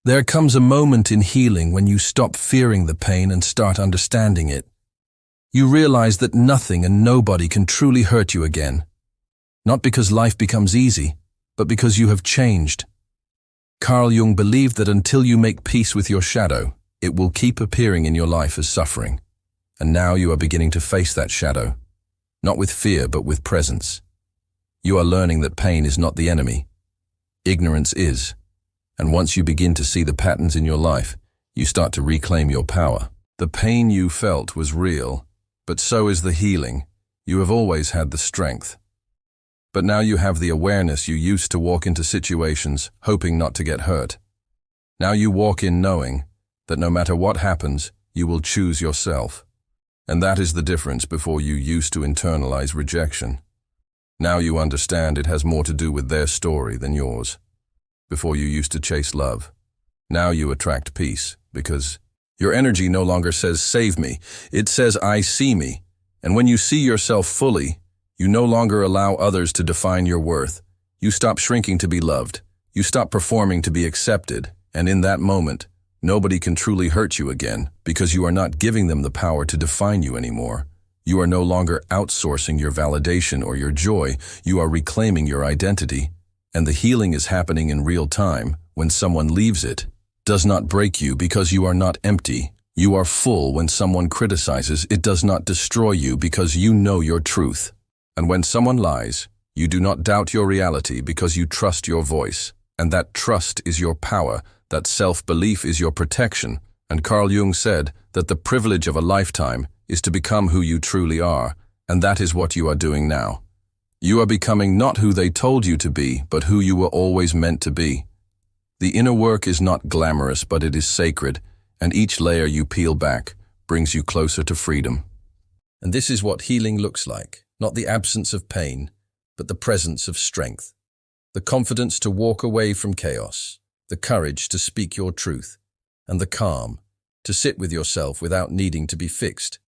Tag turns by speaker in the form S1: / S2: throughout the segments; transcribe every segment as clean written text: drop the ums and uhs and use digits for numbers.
S1: There comes a moment in healing when you stop fearing the pain and start understanding it. You realize that nothing and nobody can truly hurt you again. Not because life becomes easy, but because you have changed. Carl Jung believed that until you make peace with your shadow, it will keep appearing in your life as suffering. And now you are beginning to face that shadow, not with fear but with presence. You are learning that pain is not the enemy. Ignorance is. And once you begin to see the patterns in your life, you start to reclaim your power. The pain you felt was real, but so is the healing. You have always had the strength. But now you have the awareness you used to walk into situations hoping not to get hurt. Now you walk in knowing that no matter what happens, you will choose yourself. And that is the difference. Before you used to internalize rejection. Now you understand it has more to do with their story than yours. Before you used to chase love. Now you attract peace because your energy no longer says save me, it says I see me. And when you see yourself fully, you no longer allow others to define your worth. You stop shrinking to be loved. You stop performing to be accepted. And in that moment, nobody can truly hurt you again because you are not giving them the power to define you anymore. You are no longer outsourcing your validation or your joy. You are reclaiming your identity. And the healing is happening in real time. When someone leaves, it does not break you because you are not empty. You are full. When someone criticizes, it does not destroy you because you know your truth. And when someone lies, you do not doubt your reality because you trust your voice. And that trust is your power. That self-belief is your protection. And Carl Jung said that the privilege of a lifetime is to become who you truly are. And that is what you are doing now. You are becoming not who they told you to be, but who you were always meant to be. The inner work is not glamorous, but it is sacred. And each layer you peel back brings you closer to freedom. And this is what healing looks like. Not the absence of pain, but the presence of strength. The confidence to walk away from chaos, the courage to speak your truth, and the calm to sit with yourself without needing to be fixed.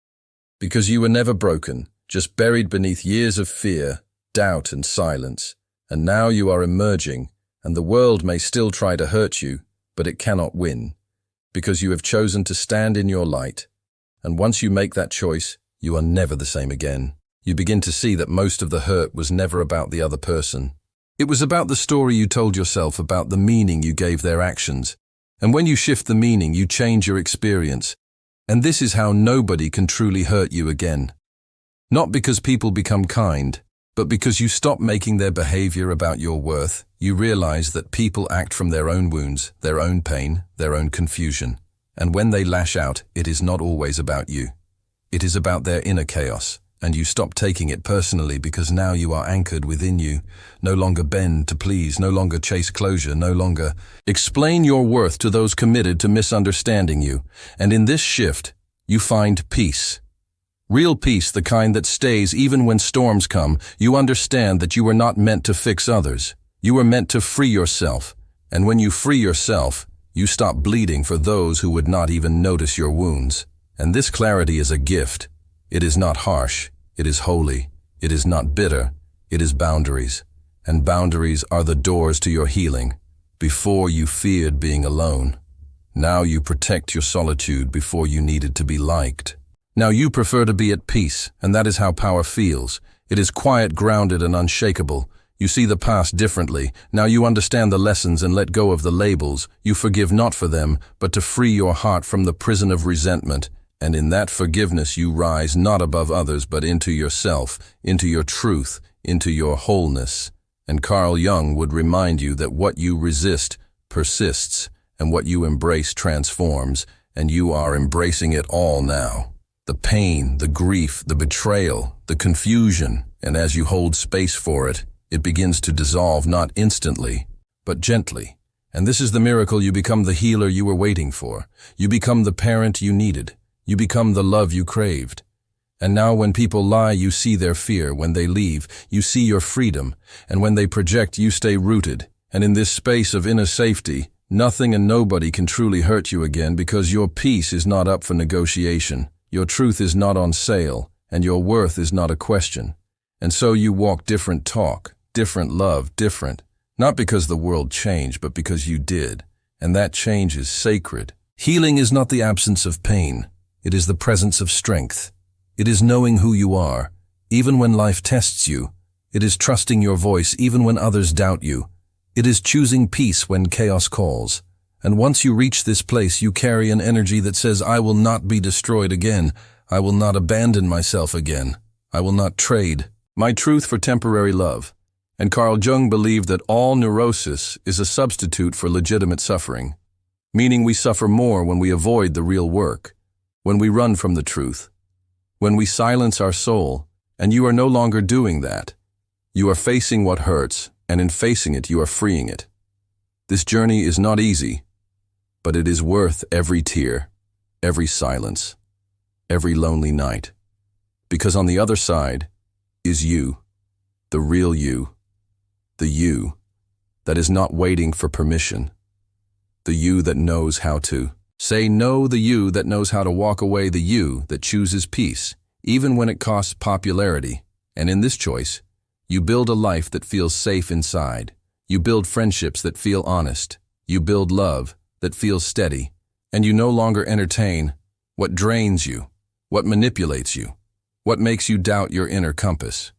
S1: Because you were never broken, just buried beneath years of fear, doubt, and silence. And now you are emerging, and the world may still try to hurt you, but it cannot win. Because you have chosen to stand in your light. And once you make that choice, you are never the same again. You begin to see that most of the hurt was never about the other person. It was about the story you told yourself, about the meaning you gave their actions. And when you shift the meaning, you change your experience. And this is how nobody can truly hurt you again. Not because people become kind, but because you stop making their behavior about your worth. You realize that people act from their own wounds, their own pain, their own confusion. And when they lash out, it is not always about you. It is about their inner chaos. And you stop taking it personally because now you are anchored within you. No longer bend to please, no longer chase closure, no longer explain your worth to those committed to misunderstanding you. And in this shift, you find peace. Real peace, the kind that stays even when storms come. You understand that you were not meant to fix others. You were meant to free yourself. And when you free yourself, you stop bleeding for those who would not even notice your wounds. And this clarity is a gift. It is not harsh, it is holy, it is not bitter, it is boundaries. And boundaries are the doors to your healing. Before you feared being alone. Now you protect your solitude before you needed to be liked. Now you prefer to be at peace, and that is how power feels. It is quiet, grounded, and unshakable. You see the past differently. Now you understand the lessons and let go of the labels. You forgive not for them, but to free your heart from the prison of resentment. And in that forgiveness you rise not above others but into yourself, into your truth, into your wholeness. And Carl Jung would remind you that what you resist persists, and what you embrace transforms, and you are embracing it all now. The pain, the grief, the betrayal, the confusion, and as you hold space for it, it begins to dissolve not instantly, but gently. And this is the miracle. You become the healer you were waiting for. You become the parent you needed. You become the love you craved. And now when people lie, you see their fear. When they leave, you see your freedom. And when they project, you stay rooted. And in this space of inner safety, nothing and nobody can truly hurt you again because your peace is not up for negotiation. Your truth is not on sale, and your worth is not a question. And so you walk different talk, different love, different. Not because the world changed, but because you did. and that change is sacred. Healing is not the absence of pain. It is the presence of strength. It is knowing who you are, even when life tests you. It is trusting your voice even when others doubt you. It is choosing peace when chaos calls. And once you reach this place, you carry an energy that says, I will not be destroyed again. I will not abandon myself again. I will not trade my truth for temporary love. And Carl Jung believed that all neurosis is a substitute for legitimate suffering, meaning we suffer more when we avoid the real work, when we run from the truth, when we silence our soul, and you are no longer doing that. You are facing what hurts, and in facing it, you are freeing it. This journey is not easy, but it is worth every tear, every silence, every lonely night. Because on the other side is you, the real you, the you that is not waiting for permission, the you that knows how to say no, the you that knows how to walk away, the you that chooses peace, even when it costs popularity. And in this choice, you build a life that feels safe inside. You build friendships that feel honest. You build love that feels steady. And you no longer entertain what drains you, what manipulates you, what makes you doubt your inner compass.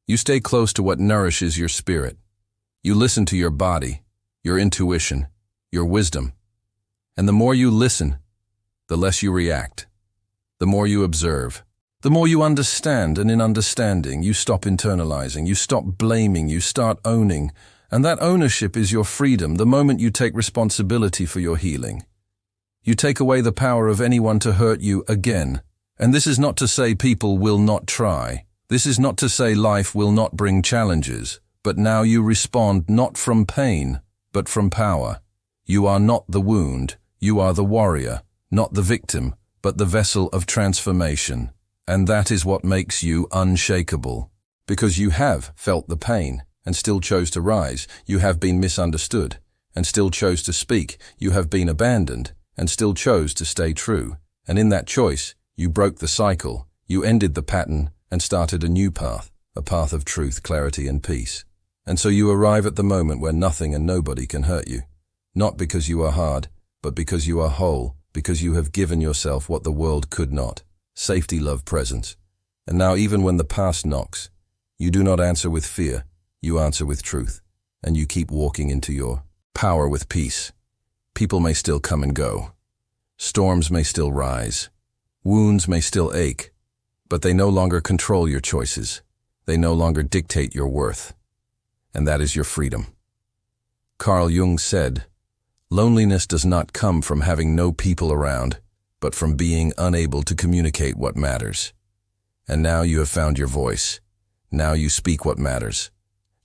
S1: You stay close to what nourishes your spirit. You listen to your body, your intuition, your wisdom. And the more you listen, the less you react. The more you observe, the more you understand, and in understanding, you stop internalizing, you stop blaming, you start owning. And that ownership is your freedom the moment you take responsibility for your healing. You take away the power of anyone to hurt you again. And this is not to say people will not try. This is not to say life will not bring challenges. But now you respond not from pain, but from power. You are not the wound. You are the warrior, not the victim, but the vessel of transformation. And that is what makes you unshakable. Because you have felt the pain and still chose to rise. You have been misunderstood and still chose to speak. You have been abandoned and still chose to stay true. And in that choice, you broke the cycle. You ended the pattern and started a new path, a path of truth, clarity, and peace. And so you arrive at the moment where nothing and nobody can hurt you. Not because you are hard, but because you are whole, because you have given yourself what the world could not. Safety, love, presence. And now even when the past knocks, you do not answer with fear, you answer with truth. And you keep walking into your power with peace. People may still come and go. Storms may still rise. Wounds may still ache. But they no longer control your choices. They no longer dictate your worth. And that is your freedom. Carl Jung said, loneliness does not come from having no people around, but from being unable to communicate what matters. And now you have found your voice. Now you speak what matters.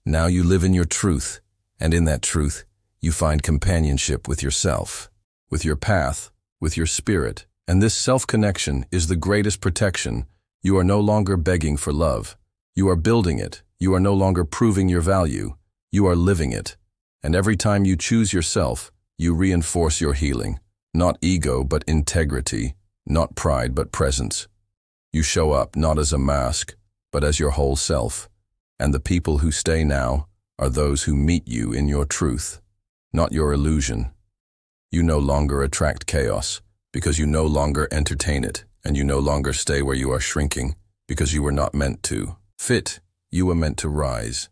S1: Now you live in your truth, and in that truth, you find companionship with yourself, with your path, with your spirit. And this self-connection is the greatest protection. You are no longer begging for love. You are building it. You are no longer proving your value. You are living it. And every time you choose yourself, you reinforce your healing. Not ego, but integrity. Not pride, but presence. You show up not as a mask, but as your whole self. And the people who stay now are those who meet you in your truth, not your illusion. You no longer attract chaos, because you no longer entertain it, and you no longer stay where you are shrinking, because you were not meant to fit. You were meant to rise.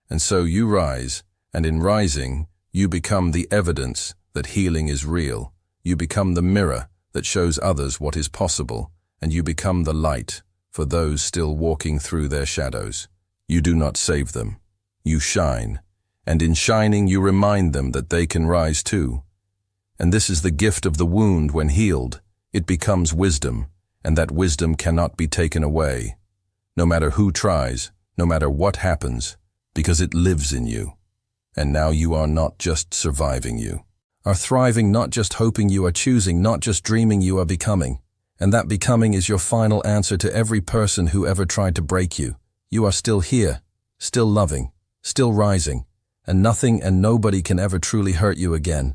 S1: And so you rise, and in rising, you become the evidence that healing is real. You become the mirror that shows others what is possible, and you become the light for those still walking through their shadows. You do not save them. You shine, and in shining you remind them that they can rise too. And this is the gift of the wound when healed. It becomes wisdom, and that wisdom cannot be taken away, no matter who tries, no matter what happens, because it lives in you. And now you are not just surviving, you are thriving, not just hoping, you are choosing, not just dreaming, you are becoming. And that becoming is your final answer to every person who ever tried to break you. You are still here, still loving, still rising, and nothing and nobody can ever truly hurt you again.